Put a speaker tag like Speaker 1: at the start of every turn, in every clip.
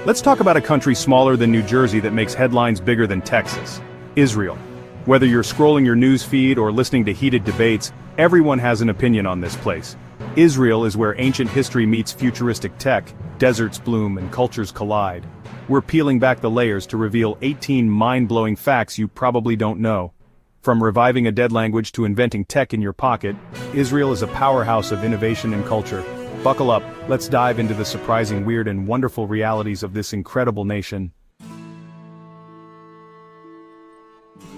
Speaker 1: Let's talk about a country smaller than New Jersey that makes headlines bigger than Texas: Israel. Whether you're scrolling your news feed or listening to heated debates, everyone has an opinion on this place. Israel is where ancient history meets futuristic tech, deserts bloom and cultures collide. We're peeling back the layers to reveal 18 mind-blowing facts you probably don't know. From reviving a dead language to inventing tech in your pocket, Israel is a powerhouse of innovation and culture. Buckle up, let's dive into the surprising, weird and wonderful realities of this incredible nation.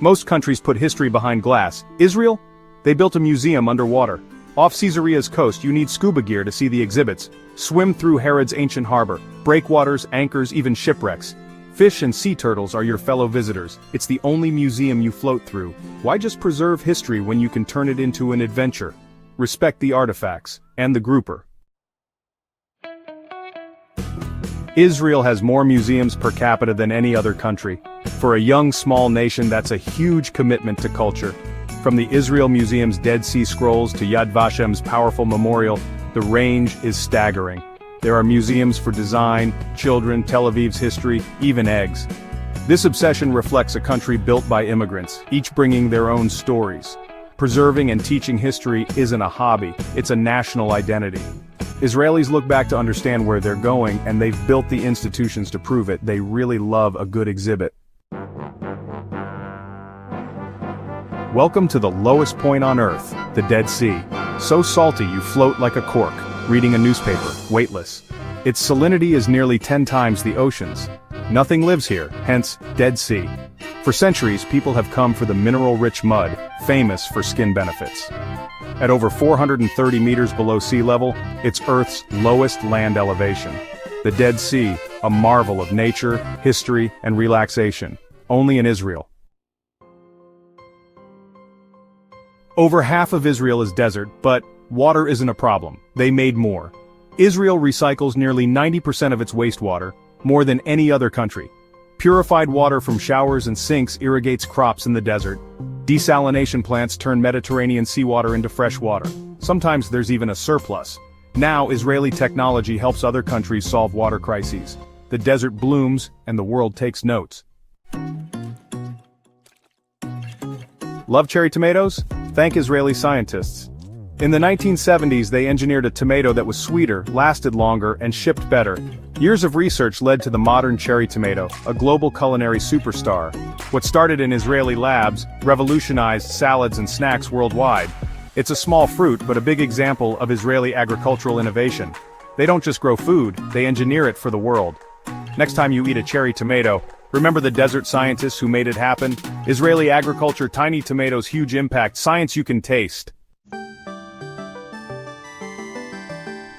Speaker 1: Most countries put history behind glass. Israel? They built a museum underwater. Off Caesarea's coast you need scuba gear to see the exhibits. Swim through Herod's ancient harbor. Breakwaters, anchors, even shipwrecks. Fish and sea turtles are your fellow visitors. It's the only museum you float through. Why just preserve history when you can turn it into an adventure? Respect the artifacts, and the grouper. Israel has more museums per capita than any other country. For a young, small nation, that's a huge commitment to culture. From the Israel Museum's Dead Sea Scrolls to Yad Vashem's powerful memorial, the range is staggering. There are museums for design, children, Tel Aviv's history, even eggs. This obsession reflects a country built by immigrants, each bringing their own stories. Preserving and teaching history isn't a hobby, it's a national identity. Israelis look back to understand where they're going, and they've built the institutions to prove it. They really love a good exhibit. Welcome to the lowest point on Earth, the Dead Sea. So salty you float like a cork, reading a newspaper, weightless. Its salinity is nearly 10 times the ocean's. Nothing lives here, hence, Dead Sea. For centuries, people have come for the mineral-rich mud, famous for skin benefits. At over 430 meters below sea level, it's Earth's lowest land elevation. The Dead Sea, a marvel of nature, history, and relaxation, only in Israel. Over half of Israel is desert, but water isn't a problem. They made more. Israel recycles nearly 90% of its wastewater, more than any other country. Purified water from showers and sinks irrigates crops in the desert. Desalination plants turn Mediterranean seawater into fresh water. Sometimes there's even a surplus. Now Israeli technology helps other countries solve water crises. The desert blooms, and the world takes notes. Love cherry tomatoes? Thank Israeli scientists. In the 1970s they engineered a tomato that was sweeter, lasted longer, and shipped better. Years of research led to the modern cherry tomato, a global culinary superstar. What started in Israeli labs revolutionized salads and snacks worldwide. It's a small fruit but a big example of Israeli agricultural innovation. They don't just grow food, they engineer it for the world. Next time you eat a cherry tomato, remember the desert scientists who made it happen? Israeli agriculture, tiny tomatoes, huge impact, science you can taste.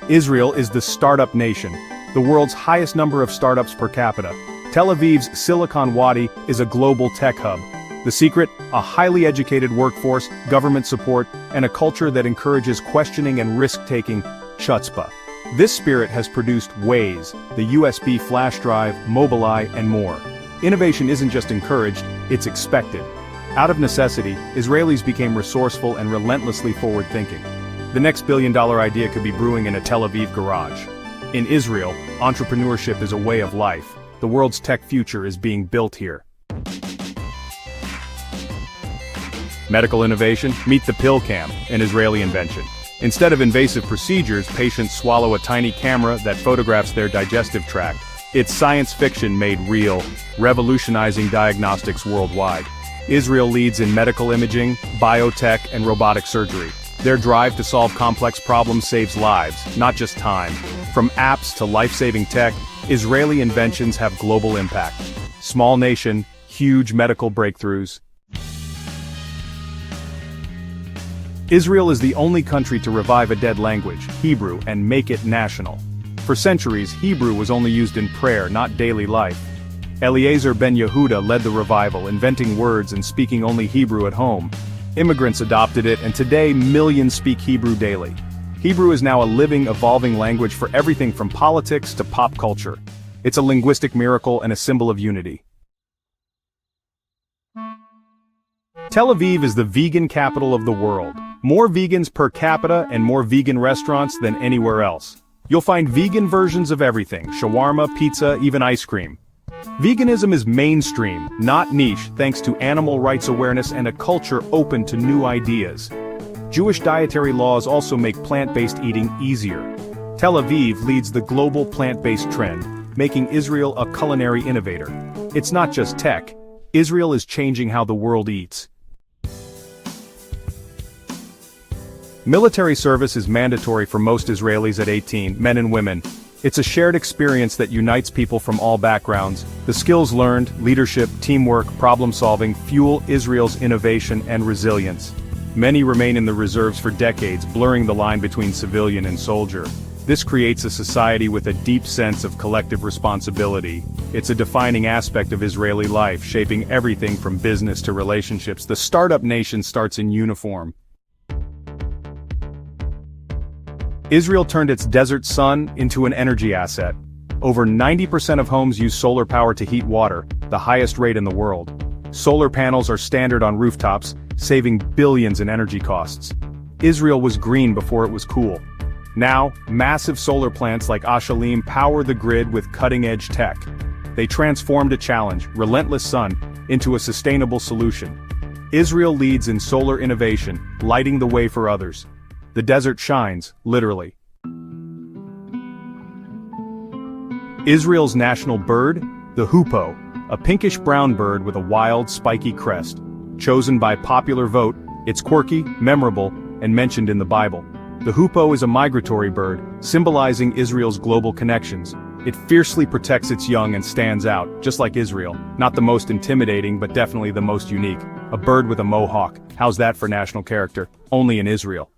Speaker 1: Israel is the startup nation, the world's highest number of startups per capita. Tel Aviv's Silicon Wadi is a global tech hub. The secret? A highly educated workforce, government support, and a culture that encourages questioning and risk-taking, chutzpah. This spirit has produced Waze, the USB flash drive, Mobileye, and more. Innovation isn't just encouraged, it's expected. Out of necessity, Israelis became resourceful and relentlessly forward-thinking. The next billion-dollar idea could be brewing in a Tel Aviv garage. In Israel, entrepreneurship is a way of life. The world's tech future is being built here. Medical innovation? Meet the pill cam, an Israeli invention. Instead of invasive procedures, patients swallow a tiny camera that photographs their digestive tract. It's science fiction made real, revolutionizing diagnostics worldwide. Israel leads in medical imaging, biotech, and robotic surgery. Their drive to solve complex problems saves lives, not just time. From apps to life-saving tech, Israeli inventions have global impact. Small nation, huge medical breakthroughs. Israel is the only country to revive a dead language, Hebrew, and make it national. For centuries, Hebrew was only used in prayer, not daily life. Eliezer ben Yehuda led the revival, inventing words and speaking only Hebrew at home. Immigrants adopted it, and today millions speak Hebrew daily. Hebrew is now a living, evolving language for everything from politics to pop culture. It's a linguistic miracle and a symbol of unity. Tel Aviv is the vegan capital of the world. More vegans per capita and more vegan restaurants than anywhere else. You'll find vegan versions of everything: shawarma, pizza, even ice cream. Veganism is mainstream, not niche, thanks to animal rights awareness and a culture open to new ideas. Jewish dietary laws also make plant-based eating easier. Tel Aviv leads the global plant-based trend, making Israel a culinary innovator. It's not just tech. Israel is changing how the world eats. Military service is mandatory for most Israelis at 18, men and women. It's a shared experience that unites people from all backgrounds. The skills learned, leadership, teamwork, problem-solving, fuel Israel's innovation and resilience. Many remain in the reserves for decades, blurring the line between civilian and soldier. This creates a society with a deep sense of collective responsibility. It's a defining aspect of Israeli life, shaping everything from business to relationships. The startup nation starts in uniform. Israel turned its desert sun into an energy asset. Over 90% of homes use solar power to heat water, the highest rate in the world. Solar panels are standard on rooftops, saving billions in energy costs. Israel was green before it was cool. Now, massive solar plants like Ashalim power the grid with cutting-edge tech. They transformed a challenge, relentless sun, into a sustainable solution. Israel leads in solar innovation, lighting the way for others. The desert shines, literally. Israel's national bird? The hoopoe, a pinkish-brown bird with a wild, spiky crest. Chosen by popular vote, it's quirky, memorable, and mentioned in the Bible. The hoopoe is a migratory bird, symbolizing Israel's global connections. It fiercely protects its young and stands out, just like Israel. Not the most intimidating, but definitely the most unique. A bird with a mohawk. How's that for national character? Only in Israel.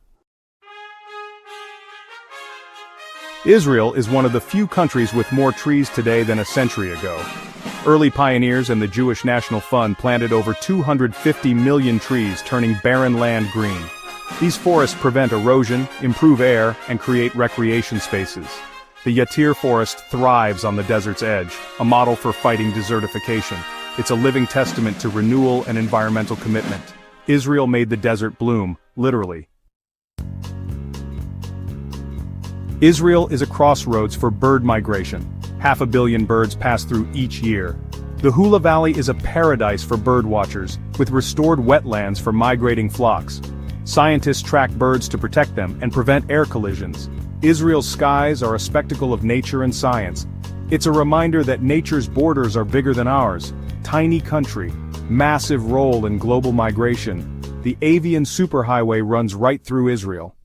Speaker 1: Israel is one of the few countries with more trees today than a century ago. Early pioneers and the Jewish National Fund planted over 250 million trees, turning barren land green. These forests prevent erosion, improve air, and create recreation spaces. The Yatir forest thrives on the desert's edge, a model for fighting desertification. It's a living testament to renewal and environmental commitment. Israel made the desert bloom, literally. Israel is a crossroads for bird migration. 500 million birds pass through each year. The Hula Valley is a paradise for bird watchers, with restored wetlands for migrating flocks. Scientists track birds to protect them and prevent air collisions. Israel's skies are a spectacle of nature and science. It's a reminder that nature's borders are bigger than ours. Tiny country, massive role in global migration. The avian superhighway runs right through Israel.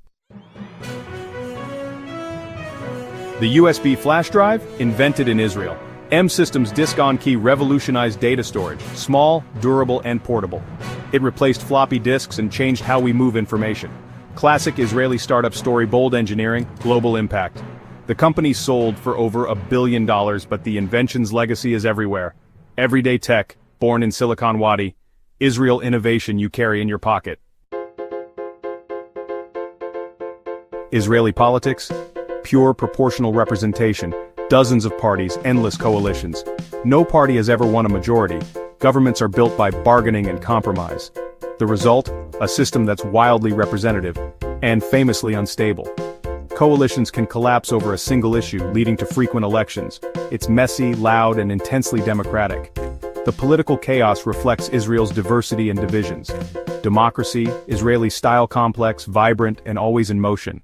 Speaker 1: The USB flash drive, invented in Israel. M-System's disk-on-key revolutionized data storage, small, durable, and portable. It replaced floppy disks and changed how we move information. Classic Israeli startup story: bold engineering, global impact. The company sold for over $1 billion, but the invention's legacy is everywhere. Everyday tech, born in Silicon Wadi. Israel innovation you carry in your pocket. Israeli politics? Pure proportional representation, dozens of parties, endless coalitions. No party has ever won a majority. Governments are built by bargaining and compromise. The result? A system that's wildly representative, and famously unstable. Coalitions can collapse over a single issue, leading to frequent elections. It's messy, loud, and intensely democratic. The political chaos reflects Israel's diversity and divisions. Democracy, Israeli style complex, vibrant, and always in motion.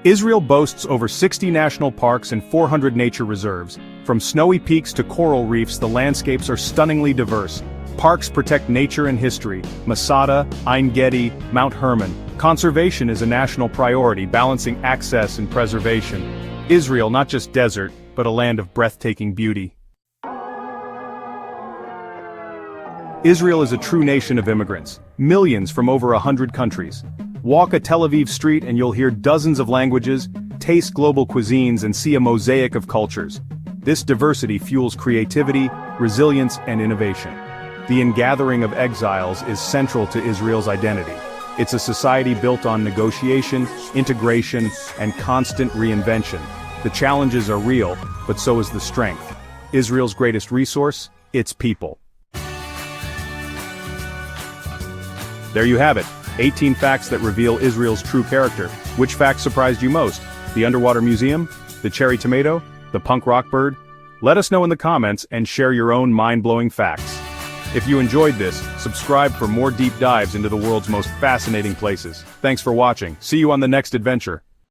Speaker 1: Israel boasts over 60 national parks and 400 nature reserves. From snowy peaks to coral reefs, the landscapes are stunningly diverse. Parks protect nature and history. Masada, Ein Gedi, Mount Hermon. Conservation is a national priority, balancing access and preservation. Israel, not just desert, but a land of breathtaking beauty. Israel is a true nation of immigrants. Millions from over 100 countries. Walk a Tel Aviv street and you'll hear dozens of languages, taste global cuisines, and see a mosaic of cultures. This diversity fuels creativity, resilience, and innovation. The ingathering of exiles is central to Israel's identity. It's a society built on negotiation, integration, and constant reinvention. The challenges are real, but so is the strength. Israel's greatest resource? Its people. There you have it. 18 facts that reveal Israel's true character. Which fact surprised you most? The underwater museum? The cherry tomato? The punk rock bird? Let us know in the comments and share your own mind-blowing facts. If you enjoyed this, subscribe for more deep dives into the world's most fascinating places. Thanks for watching. See you on the next adventure.